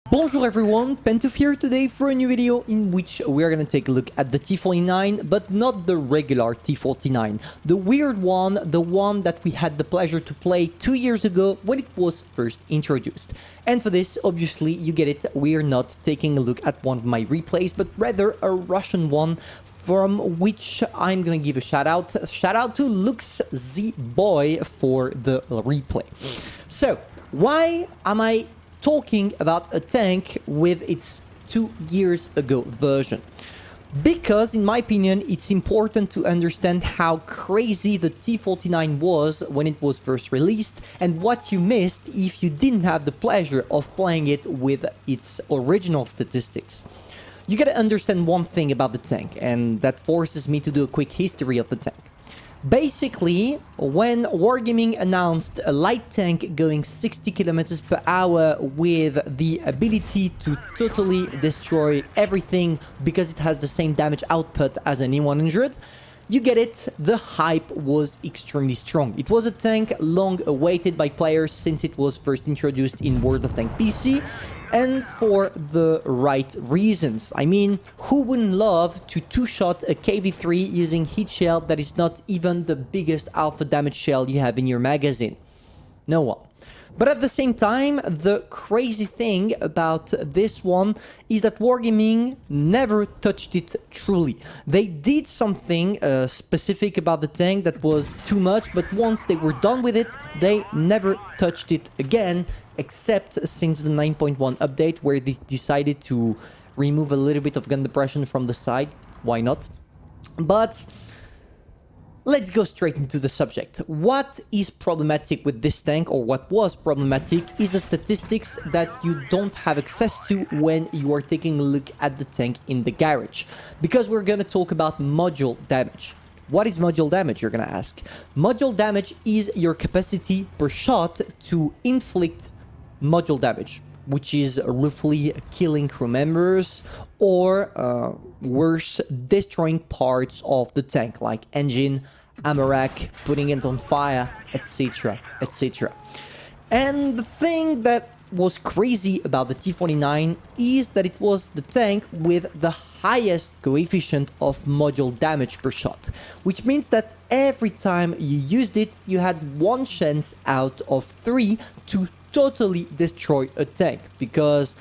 Bonjour everyone, Pantoufleee here today for a new video in which we are going to take a look at the T49, but not the regular T49, the weird one, the one that we had the pleasure to play 2 years ago when it was first introduced. And for this, obviously, you get it, we are not taking a look at one of my replays, but rather a Russian one, from which I'm gonna give a shout out to Lux Z Boy for the replay. So, why am I talking about a tank with its 2 years ago version? Because in my opinion it's important to understand how crazy the T49 was when it was first released and what you missed if you didn't have the pleasure of playing it with its original statistics. You gotta understand one thing about the tank, and that forces me to do a quick history of the tank. Basically, when Wargaming announced a light tank going 60 kilometers per hour with the ability to totally destroy everything because it has the same damage output as an E100, you get it, the hype was extremely strong. It was a tank long awaited by players since it was first introduced in World of Tanks PC, and for the right reasons. I mean, who wouldn't love to two-shot a KV-3 using heat shell that is not even the biggest alpha damage shell you have in your magazine? No one. But at the same time, the crazy thing about this one is that Wargaming never touched it truly. They did something specific about the tank that was too much, but once they were done with it, they never touched it again, except since the 9.1 update, where they decided to remove a little bit of gun depression from the side. Why not? But let's go straight into the subject. What is problematic with this tank, or what was problematic, is the statistics that you don't have access to when you are taking a look at the tank in the garage. Because we're going to talk about module damage. What is module damage, you're going to ask? Module damage is your capacity per shot to inflict module damage, which is roughly killing crew members or worse, destroying parts of the tank like engine, ammorack, putting it on fire, etc, etc. And the thing that was crazy about the T49 is that it was the tank with the highest coefficient of module damage per shot, which means that every time you used it, you had 1 chance out of 3 to totally destroy a tank, because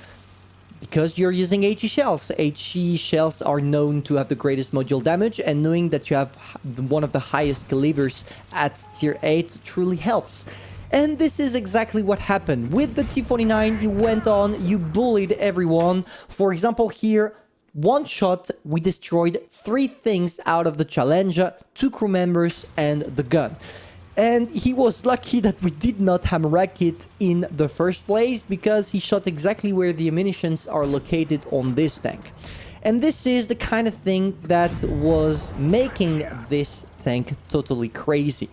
you're using HE shells. HE shells are known to have the greatest module damage, and knowing that you have one of the highest calibers at tier 8 truly helps. And this is exactly what happened. With the T49, you went on, you bullied everyone. For example, here, 1 shot, we destroyed 3 things out of the Challenger, 2 crew members, and the gun. And he was lucky that we did not hammerrack it in the first place, because he shot exactly where the ammunitions are located on this tank. And this is the kind of thing that was making this tank totally crazy.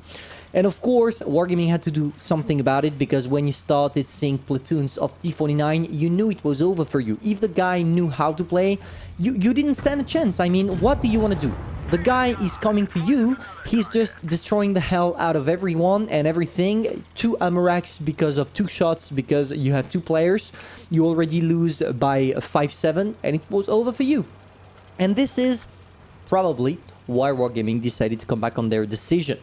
And of course, Wargaming had to do something about it, because when you started seeing platoons of T49, you knew it was over for you. If the guy knew how to play, you didn't stand a chance. I mean, what do you want to do? The guy is coming to you, he's just destroying the hell out of everyone and everything. 2 ammoracks because of 2 shots, because you have 2 players. You already lose by 5-7, and it was over for you. And this is probably why Wargaming decided to come back on their decision.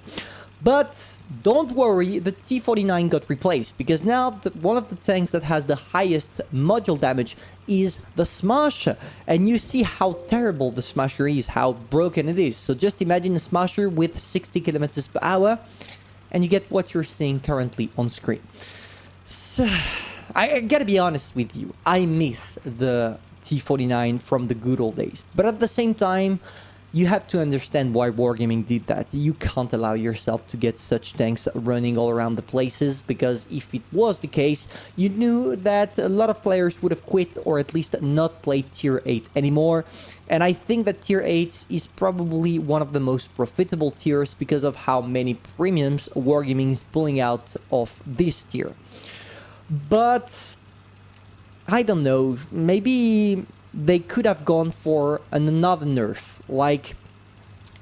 But don't worry, the T49 got replaced, because now one of the tanks that has the highest module damage is the Smasher. And you see how terrible the Smasher is, how broken it is. So just imagine a Smasher with 60 kilometers per hour, and you get what you're seeing currently on screen. So, I gotta be honest with you, I miss the T49 from the good old days. But at the same time, you have to understand why Wargaming did that. You can't allow yourself to get such tanks running all around the places, because if it was the case, you knew that a lot of players would have quit, or at least not play tier 8 anymore. And I think that tier 8 is probably one of the most profitable tiers because of how many premiums Wargaming is pulling out of this tier. But I don't know, maybe they could have gone for another nerf, like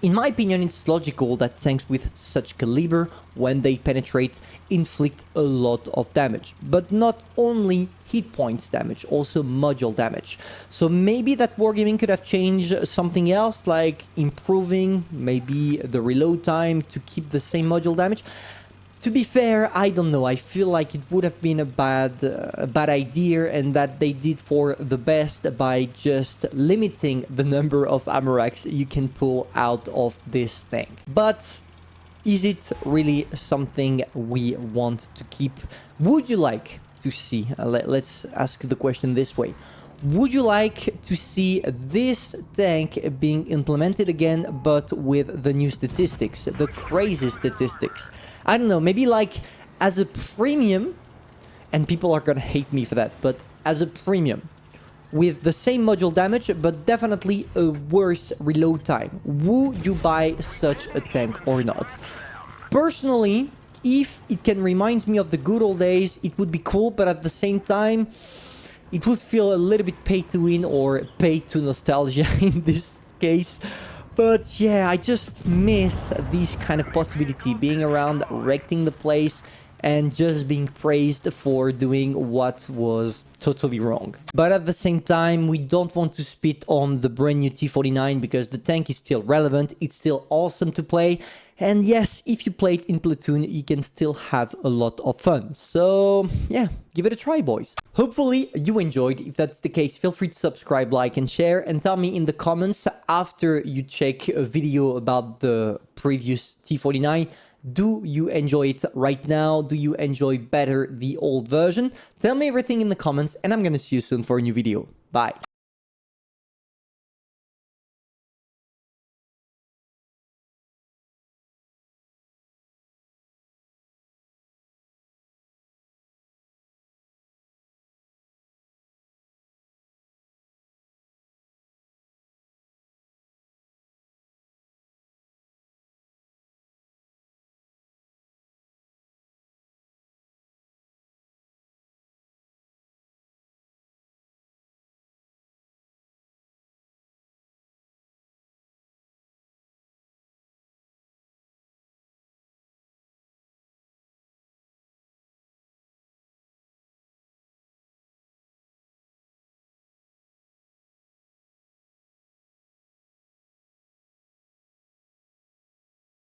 In my opinion, it's logical that tanks with such caliber, when they penetrate, inflict a lot of damage. But not only hit points damage, also module damage. So maybe that wargaming could have changed something else, like improving maybe the reload time to keep the same module damage. To be fair, I don't know. I feel like it would have been a bad idea, and that they did for the best by just limiting the number of amoracks you can pull out of this thing. But is it really something we want to keep? Would you like to see? Let's ask the question this way. Would you like to see this tank being implemented again, but with the new statistics, the crazy statistics? I don't know, maybe like as a premium, and people are gonna hate me for that, but as a premium, with the same module damage, but definitely a worse reload time. Would you buy such a tank or not? Personally, if it can remind me of the good old days, it would be cool, but at the same time, it would feel a little bit pay to win or pay to nostalgia in this case. But yeah, I just miss this kind of possibility, being around, wrecking the place, and just being praised for doing what was totally wrong. But at the same time, we don't want to spit on the brand new T49 because the tank is still relevant, it's still awesome to play. And yes, if you play it in Platoon, you can still have a lot of fun. So yeah, give it a try, boys. Hopefully you enjoyed. If that's the case, feel free to subscribe, like, and share, and tell me in the comments after you check a video about the previous T49. Do you enjoy it right now? Do you enjoy better the old version? Tell me everything in the comments, and I'm gonna see you soon for a new video. Bye.